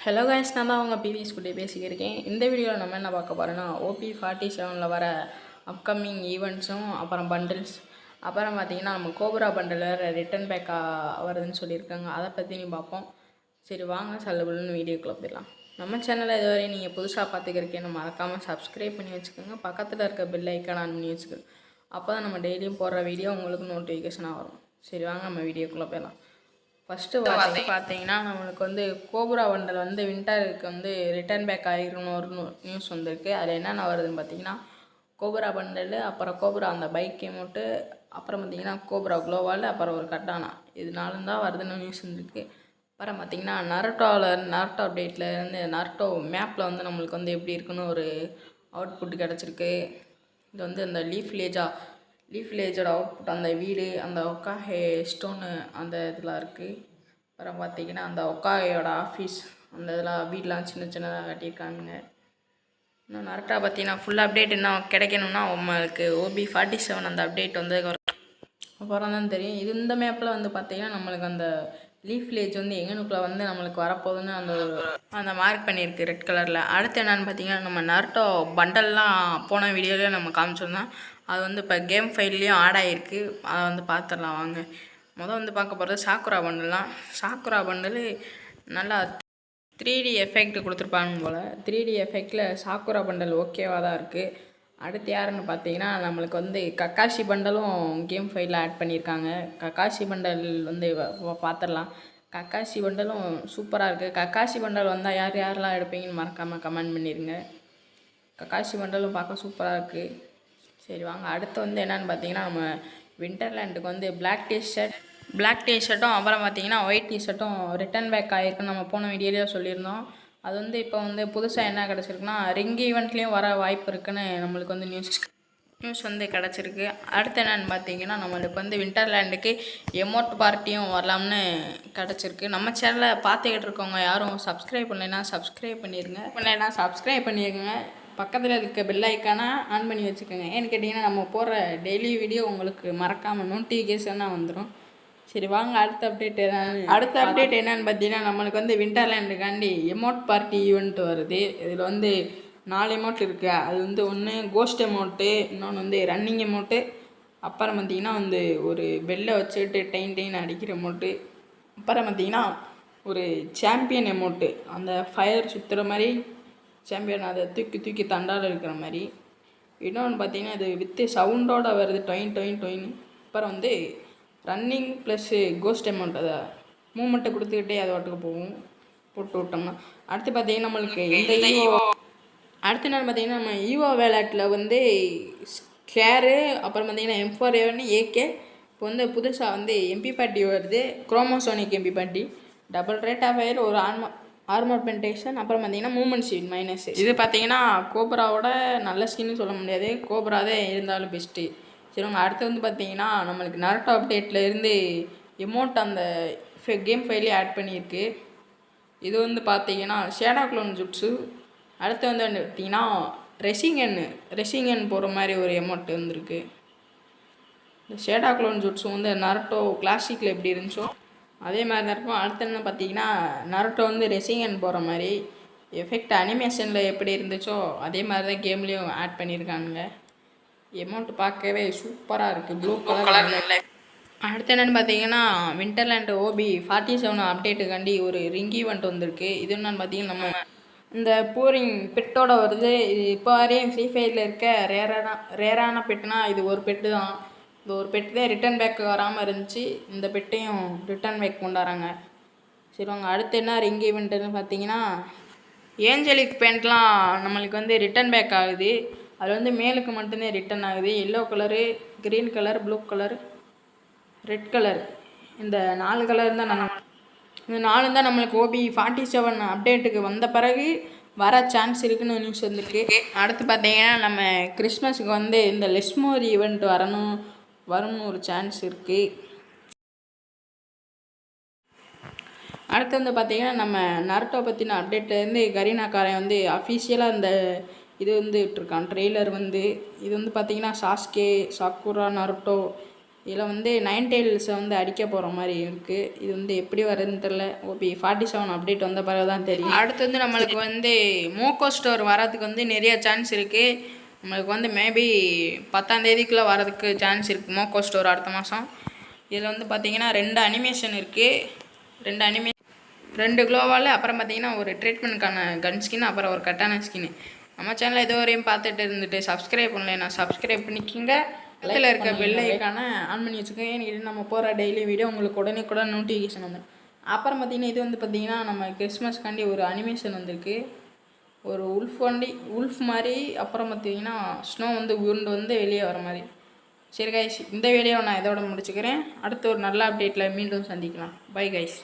Hello guys, நான் தான் உங்கள் பிவி ஸ்கூட்டி பேசிக்கிருக்கேன். இந்த வீடியோவில் நம்ம என்ன பார்க்க போகிறோன்னா, OP47 வர அப்கமிங் ஈவெண்ட்ஸும் அப்புறம் பண்டில்ஸ், அப்புறம் பார்த்திங்கன்னா நம்ம கோப்ரா பண்டில் வேறு ரிட்டன் பேக்காக வருதுன்னு சொல்லியிருக்காங்க. அதை பற்றியும் பார்ப்போம். சரி வாங்க சல்லுபுல்லுன்னு வீடியோக்குள்ளே போயிடலாம். நம்ம சேனலை இதுவரை நீங்கள் புதுசாக பார்த்துக்கிறக்கேன்னு மறக்காமல் சப்ஸ்கிரைப் பண்ணி வச்சுக்கோங்க. பக்கத்தில் இருக்க பெல் ஐக்கான் ஆன் பண்ணி வச்சுக்கோங்க. அப்போ தான் நம்ம டெய்லியும் போடுற வீடியோ உங்களுக்கு நோட்டிஃபிகேஷனாக வரும். சரி வாங்க நம்ம வீடியோக்குள்ளே போயிடலாம். ஃபஸ்ட்டு பார்த்தீங்கன்னா நம்மளுக்கு வந்து கோப்ரா பண்டல் வந்து வின்டருக்கு வந்து ரிட்டர்ன் பேக் ஆகிருன்னு ஒரு நியூஸ் வந்திருக்கு. அதில் என்னென்ன வருதுன்னு பார்த்தீங்கன்னா, கோப்ரா பண்டல், அப்புறம் கோப்ரா அந்த பைக் எமௌண்ட்டு, அப்புறம் பார்த்திங்கன்னா கோப்ரா க்ளோவால், அப்புறம் ஒரு கட்டானா, இது நாலும் தான் வருதுன்னு நியூஸ் வந்துருக்கு. அப்புறம் பார்த்திங்கன்னா நருட்டோ அப்டேட்டில் இருந்து நருட்டோ மேப்பில் வந்து நம்மளுக்கு வந்து எப்படி இருக்குன்னு ஒரு அவுட்புட் கிடச்சிருக்கு. இது வந்து அந்த லீஃப் வில்லேஜோட அவுட்புட், அந்த வீடு, அந்த ஒக்காஹே ஸ்டோனு அந்த இதெல்லாம் இருக்குது. அப்புறம் பார்த்திங்கன்னா அந்த ஒக்காஹேயோட ஆஃபீஸ், அந்த இதெல்லாம் வீடெலாம் சின்ன சின்னதாக கட்டியிருக்காங்க. இன்னும் நருட்டோ பார்த்தீங்கன்னா ஃபுல் அப்டேட் இன்னும் கிடைக்கணும்னா உங்களுக்கு OP47 அந்த அப்டேட் வந்து அப்புறம் தான் தெரியும். இது இந்த மேப்பில் வந்து பார்த்திங்கன்னா நம்மளுக்கு அந்த லீஃப் வில்லேஜ் வந்து எங்கனுக்குள்ளே வந்து நம்மளுக்கு வரப்போகுதுன்னு அந்த மார்க் பண்ணியிருக்கு ரெட் கலரில். அடுத்து என்னென்னு பார்த்தீங்கன்னா, நம்ம நருட்டோ பண்டல்லாம் போன வீடியோவிலே நம்ம காமிச்சிருந்தோம். அது வந்து இப்போ கேம் ஃபைல்லையும் ஆட் ஆகிருக்கு. அதை வந்து பார்த்துடலாம் வாங்க. வந்து பார்க்க போகிறது சாக்குரா பண்டல். சாக்குரா பண்டல் நல்லா 3D எஃபெக்ட் கொடுத்துருப்பாங்க போல். 3D எஃபெக்டில் சாக்குரா பண்டல் ஓகேவாக தான் இருக்குது. அடுத்து யாருன்னு பார்த்தீங்கன்னா, நம்மளுக்கு வந்து கக்காஷி பண்டலும் கேம் ஃபைலில் ஆட் பண்ணியிருக்காங்க. கக்காஷி பண்டல் வந்து பார்த்துடலாம். கக்காஷி பண்டலும் சூப்பராக இருக்குது. கக்காஷி பண்டல் வந்தால் யாரெல்லாம் எடுப்பீங்கன்னு மறக்காமல் கமெண்ட் பண்ணிடுங்க. கக்காஷி பண்டலும் பார்க்க சூப்பராக இருக்குது. சரி வாங்க, அடுத்து வந்து என்னென்னு பார்த்தீங்கன்னா, நம்ம விண்டர்லேண்டுக்கு வந்து பிளாக் டிஷர்ட்டும் அப்புறம் பார்த்தீங்கன்னா ஒயிட் டிஷர்ட்டும் ரிட்டன் பேக் ஆகிருக்குன்னு நம்ம போன வீடியோலேயே சொல்லியிருந்தோம். அது வந்து இப்போ வந்து புதுசாக என்ன கிடச்சிருக்குன்னா, ரிங் ஈவெண்ட்லேயும் வர வாய்ப்பு இருக்குதுன்னு நம்மளுக்கு வந்து நியூஸ் வந்து கிடச்சிருக்கு. அடுத்து என்னென்னு பார்த்தீங்கன்னா, நம்மளுக்கு வந்து விண்டர்லேண்டுக்கு எமோட் பார்ட்டியும் வரலாம்னு கிடச்சிருக்கு. நம்ம சேனலை பார்த்துக்கிட்டு இருக்கவங்க யாரும் சப்ஸ்கிரைப் பண்ணலைன்னா சப்ஸ்கிரைப் பண்ணிடுங்க. பக்கத்தில் இருக்க பெல் ஐக்கானை ஆன் பண்ணி வச்சுக்கோங்க. ஏன்னு கேட்டிங்கன்னா, நம்ம போடுற டெய்லி வீடியோ உங்களுக்கு மறக்காமல் நோட்டிஃபிகேஷனாக வந்துடும். சரி வாங்க, அடுத்த அப்டேட் என்னன்னு பார்த்தீங்கன்னா, நம்மளுக்கு வந்து விண்டர்லேண்டுக்காண்டி எமோட் பார்ட்டி ஈவெண்ட் வருது. இதில் வந்து 4 எமௌண்ட் இருக்குது. அது வந்து ஒன்று கோஸ்ட் எமௌண்ட்டு, இன்னொன்று வந்து ரன்னிங் எமௌண்ட்டு, அப்புறம் பார்த்திங்கன்னா வந்து ஒரு பெல்லை வச்சுட்டு டைன் அடிக்கிற எமௌண்ட்டு, அப்புறம் பார்த்திங்கன்னா ஒரு சாம்பியன் எமௌண்ட்டு, அந்த ஃபயர் சுற்றுற மாதிரி சாம்பியன், அதை தூக்கி தண்டால் இருக்கிற மாதிரி. இன்னொன்று பார்த்திங்கன்னா இது வித்து சவுண்டோடு வருது, டொயின். அப்புறம் வந்து ரன்னிங் ப்ளஸ்ஸு கோஸ்ட் அமௌண்ட், அதை மூமெண்ட்டை கொடுத்துக்கிட்டே அதை வாட்டுக்கு போட்டு விட்டோம்னா. அடுத்து பார்த்திங்கன்னா நம்மளுக்கு அடுத்து என்னென்னு பார்த்திங்கன்னா, நம்ம ஈவோ வேலட்டில் வந்து ஸ்கேரு, அப்புறம் பார்த்திங்கன்னா M4A1 AK, இப்போ வந்து புதுசாக வந்து MP பார்ட்டி வருது, குரோமோசோனிக் MP party, double rate of fire, ஒரு ஆர்மர் பென்டேஷன், அப்புறம் பார்த்திங்கன்னா மூமெண்ட் ஸ்பீட் -. இது பார்த்திங்கன்னா கோப்ராவோட நல்ல ஸ்கின்னு சொல்ல முடியாது, கோப்ராதே இருந்தாலும் பெஸ்ட்டு. சரி உங்கள் அடுத்து வந்து பார்த்திங்கன்னா, நம்மளுக்கு நருட்டோ அப்டேட்டில் இருந்து எமௌண்ட் அந்த கேம் ஃபைலே ஆட் பண்ணியிருக்கு. இது வந்து பார்த்திங்கன்னா ஷேடோ க்ளோன் ஜுட்ஸு. அடுத்து வந்து பார்த்திங்கன்னா ரெசிங்கன் போகிற மாதிரி ஒரு எமௌண்ட் வந்துருக்கு. இந்த ஷேடோ க்ளோன் ஜுட்ஸு வந்து நருட்டோ கிளாசிக்கில் எப்படி இருந்துச்சோ அதே மாதிரி தான் இருக்கும். அடுத்து என்ன பார்த்திங்கன்னா, நருட்டோ வந்து ரெசிங்கன் போகிற மாதிரி எஃபெக்ட் அனிமேஷனில் எப்படி இருந்துச்சோ அதே மாதிரி தான் கேம்லேயும் ஆட் பண்ணியிருக்கானுங்க. எமௌண்ட் பார்க்கவே சூப்பராக இருக்குது, ப்ளூ கலர். அடுத்து என்னென்னு பார்த்தீங்கன்னா, விண்டர்லேண்ட் OP47 அப்டேட்டுக்காண்டி ஒரு ரிங் ஈவெண்ட் வந்திருக்கு. இது என்னென்னு பார்த்தீங்கன்னா, நம்ம இந்த பூரிங் பெட்டோட வருது. இது இப்போ வரையும் ஃப்ரீ ஃபயரில் இருக்க ரேரான பெட்டுனா இது ஒரு பெட்டு தான். இந்த ஒரு பெட்டு தான் ரிட்டன் பேக் வராமல் இருந்துச்சு. இந்த பெட்டையும் ரிட்டன் பேக் கொண்டாடுறாங்க. சரி வாங்க, அடுத்து என்ன ரிங் ஈவெண்ட்டுன்னு பார்த்தீங்கன்னா, ஏஞ்சலிக் பெயிண்ட்லாம் நம்மளுக்கு வந்து ரிட்டன் பேக் ஆகுது. அது வந்து மேலுக்கு மட்டும்தான் ரிட்டன் ஆகுது. Yellow colour, green colour, blue colour, red colour, இந்த 4 கலர் தான் இந்த 4 தான் நம்மளுக்கு OP47 அப்டேட்டுக்கு வந்த பிறகு வர சான்ஸ் இருக்குன்னு நியூஸ் வந்துருக்கு. அடுத்து பார்த்தீங்கன்னா, நம்ம கிறிஸ்மஸுக்கு வந்து இந்த லெஸ்மோர் ஈவெண்ட் வரும்னு ஒரு சான்ஸ் இருக்குது. அடுத்து வந்து பார்த்திங்கன்னா, நம்ம நருட்டோ பற்றின அப்டேட்லேருந்து கரீனாக்காரன் வந்து அஃபிஷியலாக இந்த இது வந்து விட்டுருக்கான் ட்ரெய்லர் வந்து. இது வந்து பார்த்திங்கன்னா சாக்குரா நருட்டோ இதில் வந்து 9 டைல்ஸை வந்து அடிக்க போகிற மாதிரி இருக்குது. இது வந்து எப்படி வருதுன்னு தெரில. ஓபி 47 அப்டேட் வந்த பிறகு தான் தெரியும். அடுத்து வந்து நம்மளுக்கு வந்து மோக்கோ ஸ்டோர் வரதுக்கு வந்து நிறைய சான்ஸ் இருக்குது. நம்மளுக்கு வந்து மேபி 10ஆம் தேதிக்குள்ளே வரதுக்கு சான்ஸ் இருக்குது மோக்கோ ஸ்டோர் அடுத்த மாதம். இதில் வந்து பார்த்திங்கன்னா 2 அனிமேஷன் இருக்குது. 2 குளோவால், அப்புறம் பார்த்திங்கன்னா ஒரு ட்ரீட்மெண்ட்டுக்கான கன் ஸ்கின், அப்புறம் ஒரு கட்டான ஸ்கின். நம்ம சேனலில் இது வரையும் பார்த்துட்டு இருந்துட்டு சப்ஸ்கிரைப் பண்ணலைன்னா சப்ஸ்கிரைப் பண்ணிக்கோங்க. இதில் இருக்க பெல் ஐக்கான ஆன் பண்ணி வச்சுக்கோங்க. எனக்கு நம்ம போகிற டெய்லி வீடியோ உங்களுக்கு உடனே கூட நோட்டிஃபிகேஷன் வந்துடும். அப்புறம் பார்த்திங்கன்னா இது வந்து பார்த்திங்கன்னா நம்ம கிறிஸ்மஸ்க்காண்டி ஒரு அனிமேஷன் வந்திருக்கு. ஒரு உல்ஃப் மாதிரி. அப்புறம் பார்த்திங்கன்னா ஸ்னோ வந்து உருண்டு வந்து வெளியே வர மாதிரி. சரி கைஸ், இந்த வீடியோவை நான் இதோட முடிச்சுக்கிறேன். அடுத்து ஒரு நல்ல அப்டேட்டில் மீண்டும் சந்திக்கலாம். Bye guys.